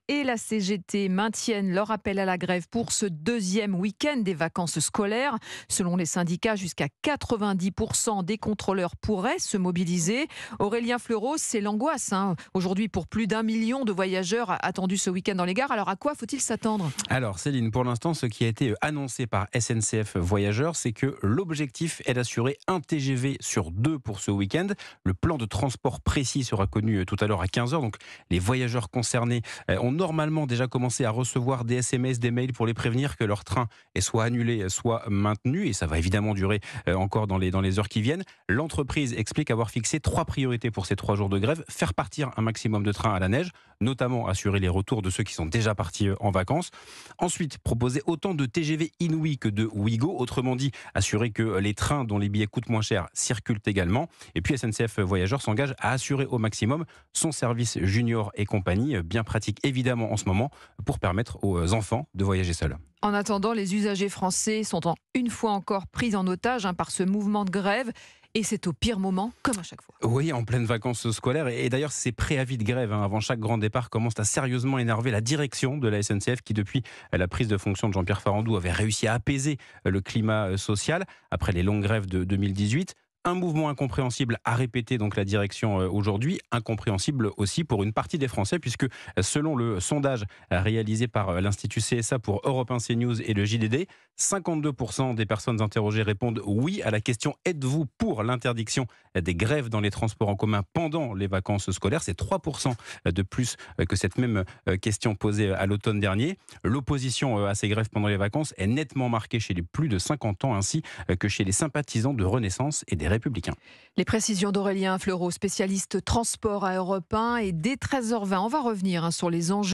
et la CGT maintiennent leur appel à la grève pour ce deuxième week-end des vacances scolaires. Selon les syndicats, jusqu'à 90% des contrôleurs pourraient se mobiliser. Aurélien Fleureau, c'est l'angoisse aujourd'hui pour plus d'1 million de voyageurs attendus ce week-end dans les gares. Alors à quoi faut-il s'attendre ? Alors Céline, pour l'instant, ce qui a été annoncé par SNCF Voyageurs, c'est que l'objectif est d'assurer un TGV sur 2 pour ce week-end. Le plan de transport précis sera connu tout à l'heure à 15h. Donc les voyageurs concernés ont normalement déjà commencé à recevoir des SMS, des mails pour les prévenir que leur train est soit annulé, soit maintenu. Et ça va évidemment durer encore dans les heures qui viennent. L'entreprise explique avoir fixé 3 priorités pour ces 3 jours de grève. Faire partir un maximum de trains à la neige, notamment assurer les retours de ceux qui sont déjà partis en vacances. Ensuite, proposer autant de TGV Inouï que de Ouigo, autrement dit, assurer que les trains dont les billets coûtent moins cher circulent également. Et puis SNCF Voyageurs s'engage à assurer au maximum son service junior et compagnie, bien pratique évidemment en ce moment, pour permettre aux enfants de voyager seuls. En attendant, les usagers français sont une fois encore pris en otage par ce mouvement de grève. Et c'est au pire moment, comme à chaque fois. Oui, en pleine vacances scolaires. Et d'ailleurs, ces préavis de grève avant chaque grand départ commencent à sérieusement énerver la direction de la SNCF qui, depuis la prise de fonction de Jean-Pierre Farandou, avait réussi à apaiser le climat social après les longues grèves de 2018. Un mouvement incompréhensible a répété donc la direction aujourd'hui, incompréhensible aussi pour une partie des Français puisque selon le sondage réalisé par l'Institut CSA pour Europe 1 CNews et le JDD, 52% des personnes interrogées répondent oui à la question « Êtes-vous pour l'interdiction des grèves dans les transports en commun pendant les vacances scolaires ?» C'est 3% de plus que cette même question posée à l'automne dernier. L'opposition à ces grèves pendant les vacances est nettement marquée chez les plus de 50 ans ainsi que chez les sympathisants de Renaissance et des Républicains. Les précisions d'Aurélien Fleureau, spécialiste transport à Europe 1, et dès 13h20, on va revenir sur les enjeux